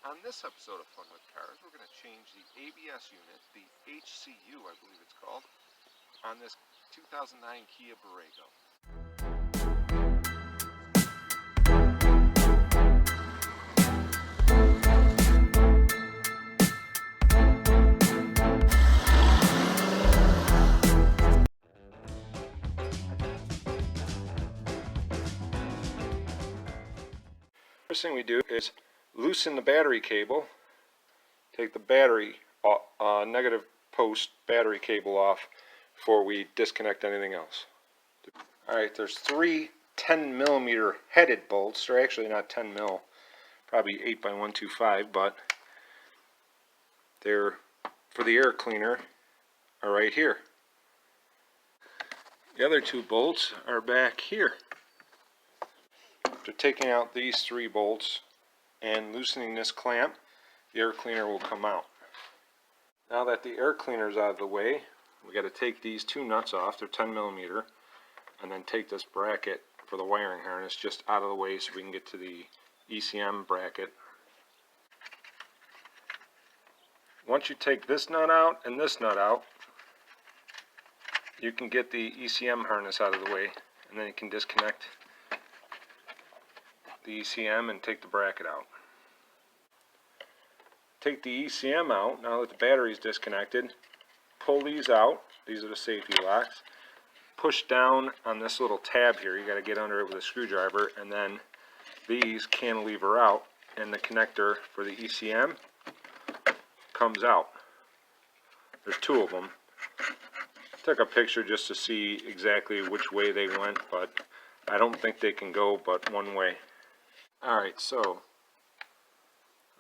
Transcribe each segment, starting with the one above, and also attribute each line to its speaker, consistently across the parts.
Speaker 1: On this episode of Fun with Cars, we're going to change the ABS unit, the HCU I believe it's called, on this 2009 Kia Borrego. First thing we do is loosen the battery cable, take the battery negative post battery cable off before we disconnect anything else. Alright, there's three 10mm headed bolts. They're actually not 10 mil, probably 8x125, but they're for the air cleaner are right here. The other two bolts are back here. After taking out these three bolts and loosening this clamp, the air cleaner will come out. Now that the air cleaner is out of the way, we got to take these two nuts off. They're 10mm, and then take this bracket for the wiring harness just out of the way so we can get to the ECM bracket. Once you take this nut out and this nut out, you can get the ECM harness out of the way, and then you can disconnect the ECM and take the bracket out. Take the ECM out now that the battery is disconnected. Pull these out. These are the safety locks. Push down on this little tab here. You got to get under it with a screwdriver, and then these cantilever out, and the connector for the ECM comes out. There's two of them. Took a picture just to see exactly which way they went, but I don't think they can go but one way. Alright, so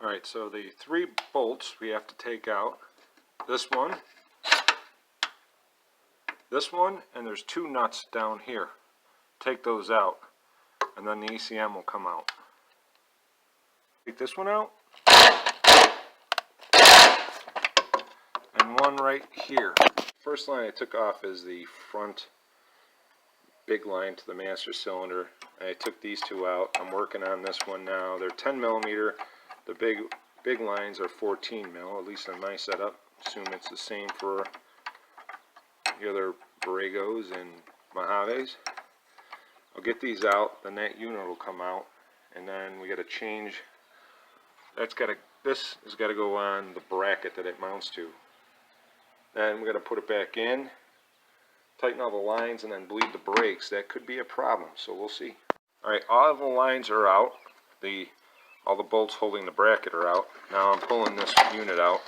Speaker 1: the three bolts we have to take out. This one, and there's two nuts down here. Take those out, and then the ECM will come out. Take this one out, and one right here. First line I took off is the front big line to the master cylinder. I took these two out. I'm working on this one now. They're 10mm. The big lines are 14 mil, at least on my setup. Assume it's the same for the other Borregos and Mojaves. I'll get these out, then that unit will come out, and then we got to change. This has got to go on the bracket that it mounts to. Then we got to put it back in, tighten all the lines, and then bleed the brakes. That could be a problem, so we'll see. Alright, all the lines are out. All the bolts holding the bracket are out. Now I'm pulling this unit out,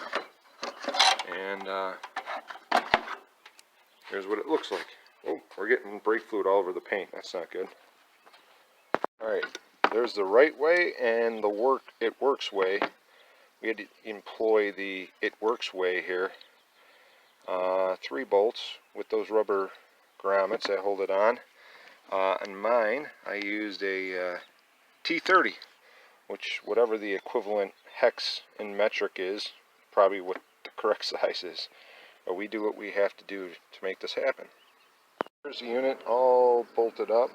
Speaker 1: and here's what it looks like. Oh, we're getting brake fluid all over the paint. That's not good. Alright, there's the right way and the it works way. We had to employ the it works way here. 3 bolts with those rubber grommets that hold it on. On mine, I used a T30, which whatever the equivalent hex in metric is, probably what the correct size is. But we do what we have to do to make this happen. Here's the unit all bolted up.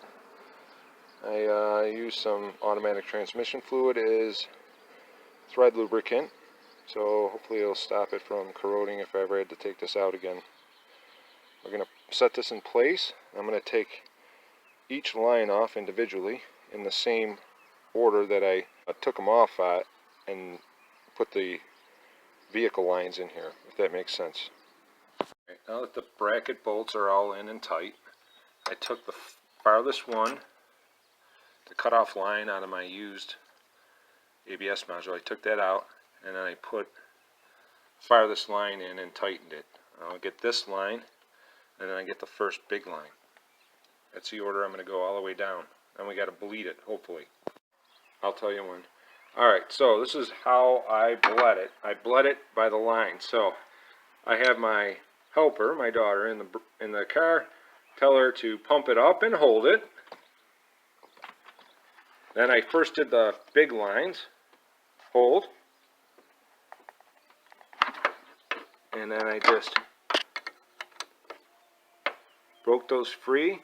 Speaker 1: I used some automatic transmission fluid as thread lubricant, so hopefully it'll stop it from corroding if I ever had to take this out again. We're going to set this in place. I'm going to take each line off individually in the same order that I took them off at, and put the vehicle lines in here, if that makes sense. Right, now that the bracket bolts are all in and tight, I took the farthest one, the cutoff line out of my used ABS module. I took that out, and then I put the farthest line in and tightened it. I'll get this line, and then I get the first big line. That's the order I'm going to go all the way down. Then we got to bleed it, hopefully. I'll tell you when. Alright, so this is how I bled it. I bled it by the line. So I have my helper, my daughter, in the car. Tell her to pump it up and hold it. Then I first did the big lines. Hold. And then I just broke those free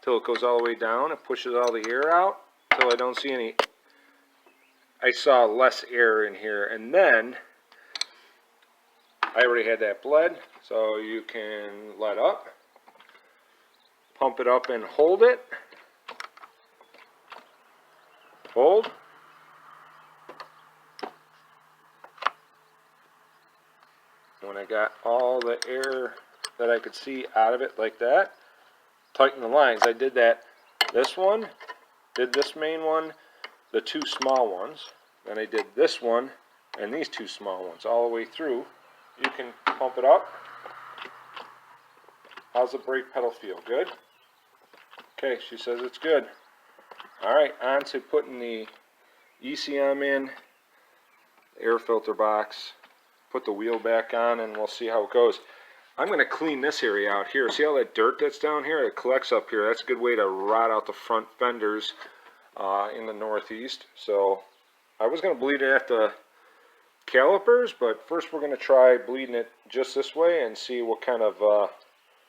Speaker 1: till it goes all the way down and pushes all the air out till I don't see any I saw less air in here. And then I already had that bled, so you can let up, pump it up and hold it. Hold. When I got all the air that I could see out of it like that, tighten the lines. I did that, this one, did this main one, the two small ones, then I did this one and these two small ones all the way through. You can pump it up. How's the brake pedal feel? Good? Okay, she says it's good. Alright, on to putting the ECM in, air filter box, put the wheel back on, and we'll see how it goes. I'm going to clean this area out here. See all that dirt that's down here? It collects up here. That's a good way to rot out the front fenders in the Northeast. So I was going to bleed it at the calipers, but first we're going to try bleeding it just this way and see what kind of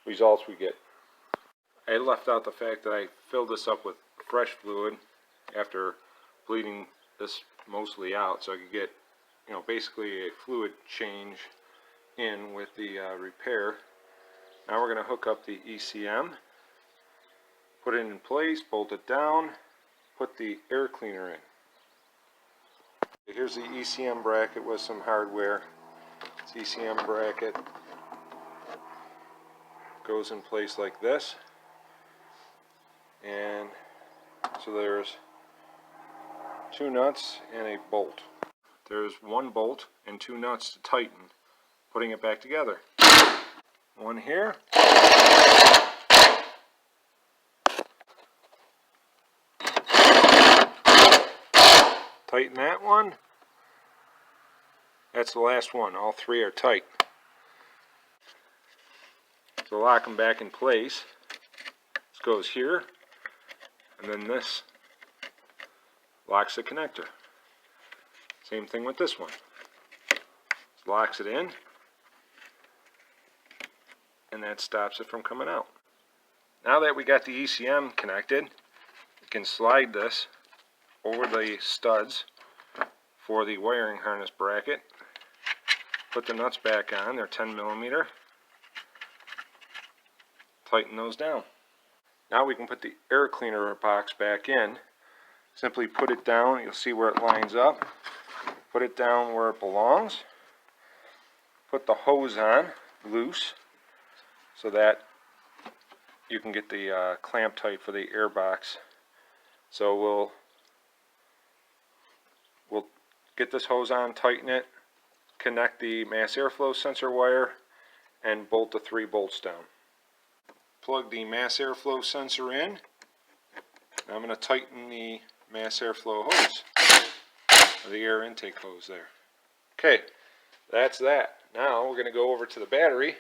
Speaker 1: results we get. I left out the fact that I filled this up with fresh fluid after bleeding this mostly out, so I could get, you know, basically a fluid change in with the repair. Now we're going to hook up the ECM, put it in place, bolt it down, put the air cleaner in. Here's the ECM bracket with some hardware. This ECM bracket goes in place like this, and so there's two nuts and a bolt. There's one bolt and two nuts to tighten, putting it back together. One here, tighten that one. That's the last one. All three are tight. So lock them back in place. This goes here, and then this locks the connector. Same thing with this one. This locks it in, and that stops it from coming out. Now that we got the ECM connected, you can slide this over the studs for the wiring harness bracket. Put the nuts back on, they're 10mm. Tighten those down. Now we can put the air cleaner box back in. Simply put it down, you'll see where it lines up. Put it down where it belongs. Put the hose on loose so that you can get the clamp tight for the air box. So we'll get this hose on, tighten it, connect the mass airflow sensor wire, and bolt the 3 bolts down. Plug the mass airflow sensor in. Now I'm going to tighten the mass airflow hose, or the air intake hose there. Okay, that's that. Now we're going to go over to the battery,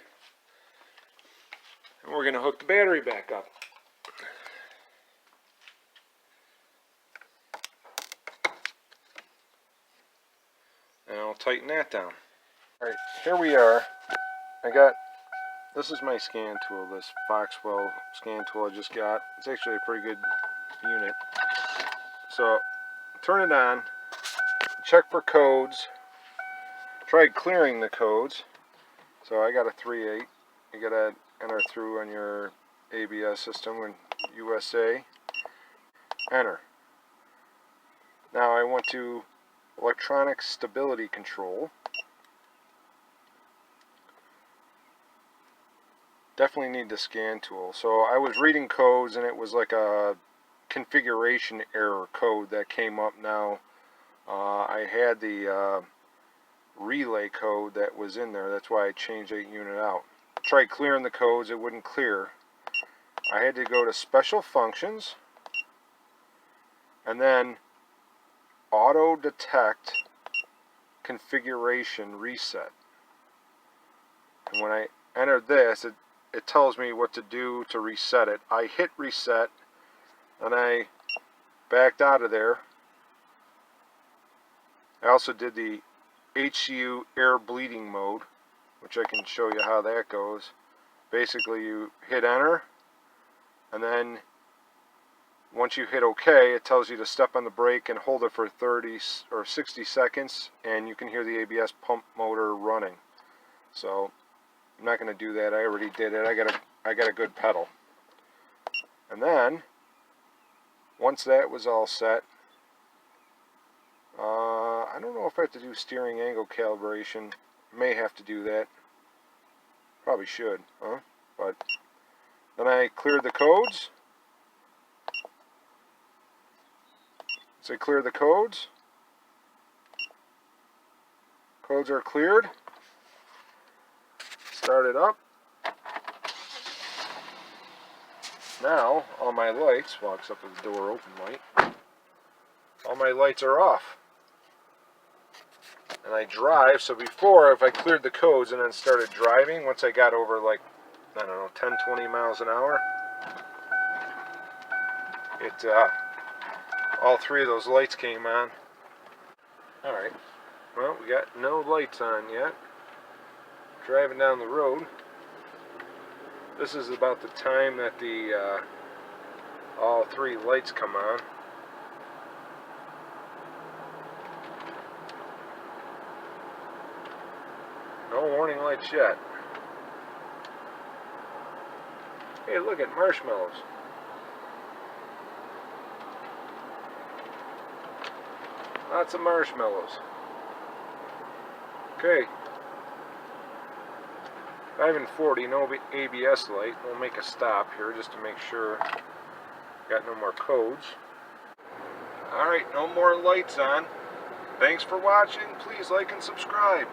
Speaker 1: and we're going to hook the battery back up. And I'll tighten that down. Alright, here we are. This is my scan tool, this Foxwell scan tool I just got. It's actually a pretty good unit. So, turn it on, check for codes, try clearing the codes. So I got a 3.8. You gotta enter through on your ABS system in USA. Enter. Now I want to electronic stability control. Definitely need the scan tool. So I was reading codes and it was like a configuration error code that came up now. I had the relay code that was in there. That's why I changed that unit out. Tried clearing the codes, it wouldn't clear. I had to go to special functions and then auto detect configuration reset. And when I entered this, it tells me what to do to reset it. I hit reset and I backed out of there. I also did the HCU air bleeding mode, which I can show you how that goes. Basically you hit enter and then Once you hit OK, it tells you to step on the brake and hold it for 30 or 60 seconds, and you can hear the ABS pump motor running. So I'm not going to do that. I already did it. I got a good pedal. And then once that was all set, I don't know if I have to do steering angle calibration. May have to do that. Probably should, huh? But then I cleared the codes. So I cleared the codes. Codes are cleared. Start it up. Now, all my lights, walks up with the door open light, all my lights are off. And I drive, so before, if I cleared the codes and then started driving, once I got over like, I don't know, 10, 20 miles an hour, all three of those lights came on. Alright, well, we got no lights on yet. Driving down the road. This is about the time that the all three lights come on. No warning lights yet. Hey, look at marshmallows. Lots of marshmallows. Okay. 5 and 40, no ABS light. We'll make a stop here just to make sure. Got no more codes. Alright, no more lights on. Thanks for watching. Please like and subscribe.